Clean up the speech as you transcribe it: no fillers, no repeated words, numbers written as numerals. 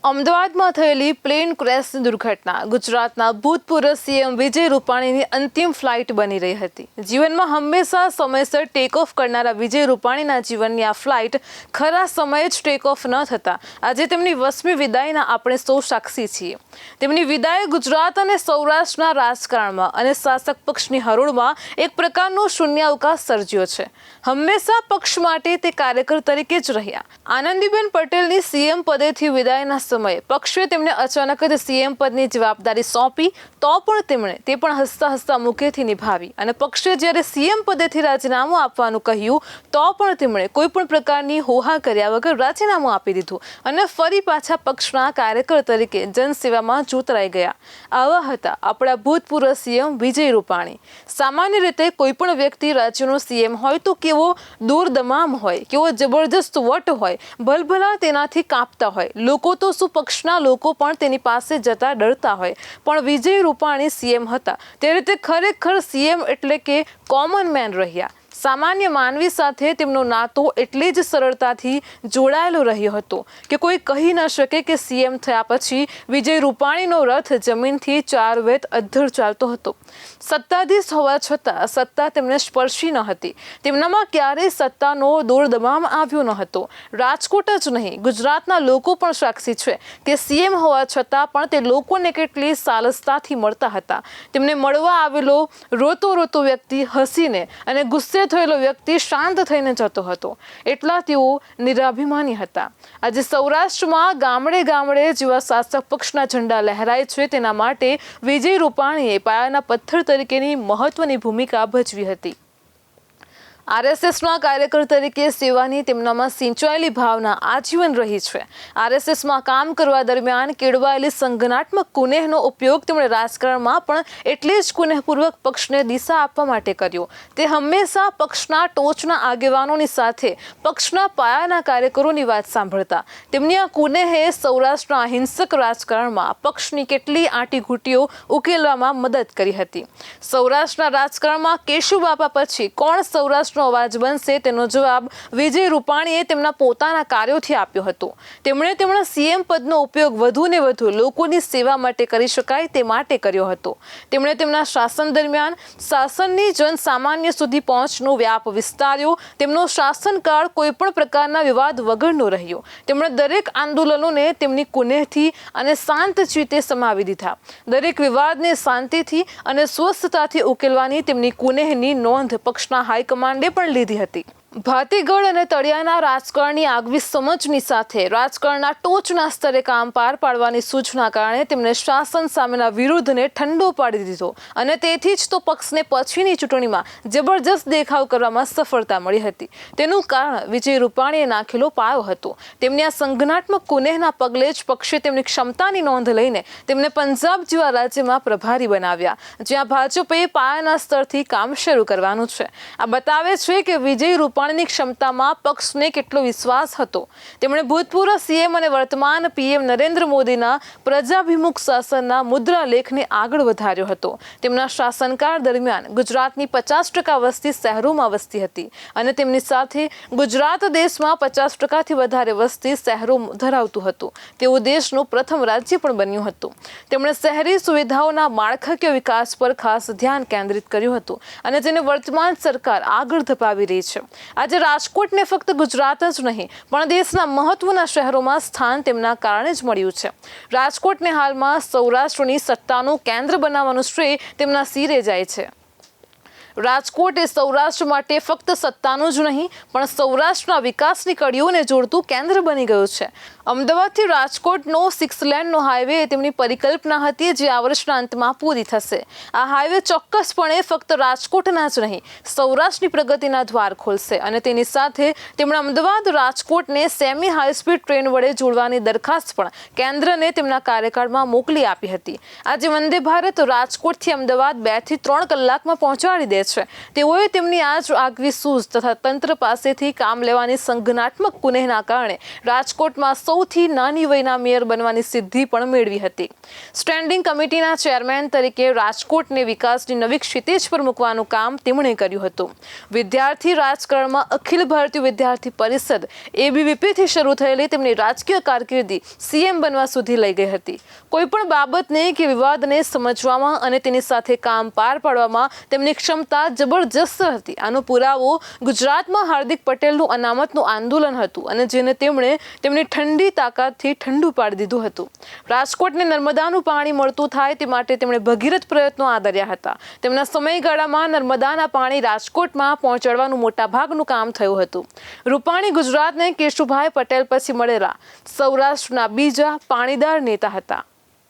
અમદાવાદમાં થયેલી પ્લેન ક્રેશની દુર્ઘટના ગુજરાતના ભૂતપૂર્વ સીએમ વિજય રૂપાણીની અંતિમ ફ્લાઇટ બની રહી હતી। જીવનમાં હંમેશા સમયસર ટેક ઓફ કરનારા વિજય રૂપાણીના જીવનની આ ફ્લાઇટ ખરા સમયે જ ટેક ઓફ ન થતા આજે તેમની 8મી વિદાયના આપણે સૌ સાક્ષી છીએ। તેમની વિદાયે ગુજરાત અને સૌરાષ્ટ્રના રાજકારણમાં અને શાસક પક્ષની હરોળમાં એક પ્રકારનો શૂન્યાવકાશ સર્જ્યો છે। હંમેશા પક્ષ માટે તે કાર્યકર તરીકે જ રહ્યા। આનંદીબેન પટેલની સીએમ પદેથી વિદાયના સમયે પક્ષે તેમને અચાનક જ સીએમ પદની જવાબદારી સોંપી તો પણ તેમણે તે પણ હસતા હસતા મુખેથી નિભાવી અને પક્ષે જ્યારે સીએમ પદેથી રાજીનામું આપવાનું કહ્યું તો પણ તેમણે કોઈ પણ પ્રકારની હોહા કર્યા વગર રાજીનામું આપી દીધું અને ફરી પાછા પક્ષના કાર્યકર તરીકે જનસેવામાં જોતરાઈ ગયા। આવા હતા આપણા ભૂતપૂર્વ સીએમ વિજય રૂપાણી। સામાન્ય રીતે કોઈ પણ વ્યક્તિ રાજ્યનો સીએમ હોય તો કેવો દૂરદમામ હોય, કેવો જબરજસ્ત વટ હોય, ભલભલા તેનાથી કાપતા હોય, લોકો તો પક્ષના લોકો પણ તેની પાસે જતા ડરતા હોય, પણ વિજય રૂપાણી સીએમ હતા ત્યારે તે ખરેખર સીએમ એટલે કે કોમન મેન રહ્યા। સામાન્ય માનવી સાથે તેમનો નાતો એટલી જ સરળતાથી જોડાયેલો રહ્યો હતો કે કોઈ કહી ન શકે કે સીએમ થયા પછી વિજય રૂપાણીનો રથ જમીનથી 4 વેત અધ્ધર ચાલતો હતો। સત્તાધીશ હોવા છતાં સત્તા તેમને સ્પર્શી ન હતી। તેમનામાં ક્યારેય સત્તાનો દોરદમામ આવ્યો ન હતો। રાજકોટ જ નહીં, ગુજરાતના લોકો પણ સાક્ષી છે કે સીએમ હોવા છતાં પણ તે લોકોને કેટલી સાલસતાથી મળતા હતા। તેમને મળવા આવેલો રોતો વ્યક્તિ હસીને અને ગુસ્સે થયેલો વ્યક્તિ શાંત થઈને જતો હતો, એટલા તેઓ નિરાભિમાની હતા। આજે સૌરાષ્ટ્રમાં ગામડે ગામડે જેવા શાસક પક્ષના ઝંડા લહેરાય છે તેના માટે વિજય રૂપાણીએ પાયાના પથ્થર તરીકેની મહત્વની ભૂમિકા ભજવી હતી। આરએસએસના કાર્યકર તરીકે સેવાની તેમનામાં સિંચાયેલી ભાવના આજીવન રહી છે। આરએસએસમાં કામ કરવા દરમિયાન કેળવાયેલી સંગઠનાત્મક કુનેહનો ઉપયોગ તેમણે રાજકારણમાં પણ એટલે જ કુનેહપૂર્વક પક્ષને દિશા આપવા માટે કર્યો। તે હંમેશા પક્ષના ટોચના આગેવાનોની સાથે પક્ષના પાયાના કાર્યકરોની વાત સાંભળતા। તેમની આ કુનેહે સૌરાષ્ટ્રના અહિંસક રાજકારણમાં પક્ષની કેટલી આંટીઘૂંટીઓ ઉકેલવામાં મદદ કરી હતી। સૌરાષ્ટ્રના રાજકારણમાં કેશુબાપા પછી કોણ સૌરાષ્ટ્ર અવાજ બનશે તેનો જવાબ વિજય રૂપાણીએ તેમના પોતાના કાર્યોથી આપ્યો હતો। તેમણે તેમના સીએમ પદનો ઉપયોગ વધુ ને વધુ લોકોની સેવા માટે કરી શકાય તે માટે કર્યો હતો। તેમણે તેમના શાસન દરમિયાન શાસનની જનસામાન્ય સુધી પહોંચનો વ્યાપ વિસ્તાર્યો। તેમનો શાસનકાળ કોઈ પણ પ્રકારના વિવાદ વગરનો રહ્યો। તેમણે દરેક આંદોલનોને તેમની કુનેહથી અને શાંત ચિત્તે સમાવી દીધા। દરેક વિવાદને શાંતિથી અને સ્વસ્થતાથી ઉકેલવાની તેમની કુનેહની નોંધ પક્ષના હાઈકમાન્ડે પણ લીધી હતી। ભાતીગળ અને તળિયાના રાજકારણની આગવી સમજની સાથે રાજકારણના ટોચના સ્તરે કામ પાર પાડવાની સૂઝના કારણે તેમણે શાસન સામેના વિરોધને ઠંડો પાડી દીધો અને તેથી જ તો પક્ષને પછીની ચૂંટણીમાં જબરજસ્ત દેખાવ કરવામાં સફળતા મળી હતી। તેનું કારણ વિજય રૂપાણીએ નાખેલો પાયો હતો। તેમની આ સંગઠનાત્મક કુનેહના પગલે જ પક્ષે તેમની ક્ષમતાની નોંધ લઈને તેમને પંજાબ જેવા રાજ્યમાં પ્રભારી બનાવ્યા, જ્યાં ભાજપે પાયાના સ્તરથી કામ શરૂ કરવાનું છે। આ બતાવે છે કે વિજય રૂપાણી ની ક્ષમતામાં પક્ષને કેટલો વિશ્વાસ હતો। તેમણે ભૂતપૂર્વ સીએમ અને વર્તમાન પીએમ નરેન્દ્ર મોદીના પ્રજાભિમુખ શાસનના મુદ્રાલેખને આગળ વધાર્યો હતો। તેમના શાસનકાળ દરમિયાન ગુજરાતની 50% વસ્તી શહેરોમાં વસતી હતી અને તેમની સાથે ગુજરાત દેશમાં 50%થી વધારે વસ્તી શહેરો ધરાવતું હતું। તેવું દેશનું પ્રથમ રાજ્ય પણ બન્યું હતું। તેમણે શહેરી સુવિધાઓના માળખાકીય વિકાસ પર ખાસ ધ્યાન કેન્દ્રિત કર્યું હતું અને જેને વર્તમાન સરકાર આગળ ધપાવી રહી છે। આજે રાજકોટને ફક્ત ગુજરાત જ નહીં પણ દેશના મહત્વના શહેરોમાં સ્થાન તેમના કારણે જ મળ્યું છે। રાજકોટને હાલમાં સૌરાષ્ટ્રની સત્તાનું કેન્દ્ર બનાવવાનું શ્રેય તેમના સિરે જાય છે। રાજકોટ એ સૌરાષ્ટ્ર માટે ફક્ત સત્તાનું જ નહીં પણ સૌરાષ્ટ્રના વિકાસની કડીઓને જોડતું કેન્દ્ર બની ગયું છે। અમદાવાદથી રાજકોટનો 6 લેનનો હાઈવે તેમની પરિકલ્પના હતી જે આ વર્ષના અંતમાં પૂરી થશે। આ હાઈવે ચોક્કસપણે ફક્ત રાજકોટના જ નહીં સૌરાષ્ટ્રની પ્રગતિના દ્વાર ખોલશે અને તેની સાથે તેમણે અમદાવાદ રાજકોટને સેમી હાઈ સ્પીડ ટ્રેન વડે જોડવાની દરખાસ્ત પણ કેન્દ્રને તેમના કાર્યકાળમાં મોકલી આપી હતી। આજે વંદે ભારત રાજકોટથી અમદાવાદ 2 થી 3 કલાકમાં પહોંચાડી દે છે। તેઓએ તેમની આ જ આગવી સૂઝ તથા તંત્ર પાસેથી કામ લેવાની સંગઠનાત્મક કુનેહના કારણે રાજકોટમાં સૌથી નાની વયના મેયર બનવાની સિદ્ધિ પણ મેળવી હતી. સ્ટેન્ડિંગ કમિટીના ચેરમેન તરીકે રાજકોટને વિકાસની નવી ક્ષિતિજ પર મૂકવાનું કામ તેમણે કર્યું હતું. વિદ્યાર્થી રાજકારણમાં અખિલ ભારતીય વિદ્યાર્થી પરિષદ ABVP શરૂ થયેલી તેમની રાજકીય કારકિર્દી CM બનવા સુધી લઈ ગઈ હતી. કોઈપણ બાબતને કે વિવાદને સમજવામાં અને તેની સાથે કામ પાર પાડવામાં તેમની ક્ષમતા જબરજસ્ત હતી. આનો પુરાવો ગુજરાતમાં હાર્દિક પટેલનું અનામતનું આંદોલન હતું અને જેને તેમણે તેમની ઠંડી તાકાતથી ઠંડુ પાડી દીધું હતું. રાજકોટને નર્મદાનું પાણી મળતું થાય તે માટે તેમણે ભગીરથ પ્રયત્નો આદર્યા હતા. તેમના સમયગાળામાં નર્મદાના પાણી રાજકોટમાં પહોંચાડવાનું મોટાભાગનું કામ થયું હતું. રૂપાણી ગુજરાતને કેશુભાઈ પટેલ પછી મળેલા સૌરાષ્ટ્રના બીજા પાણીદાર નેતા હતા.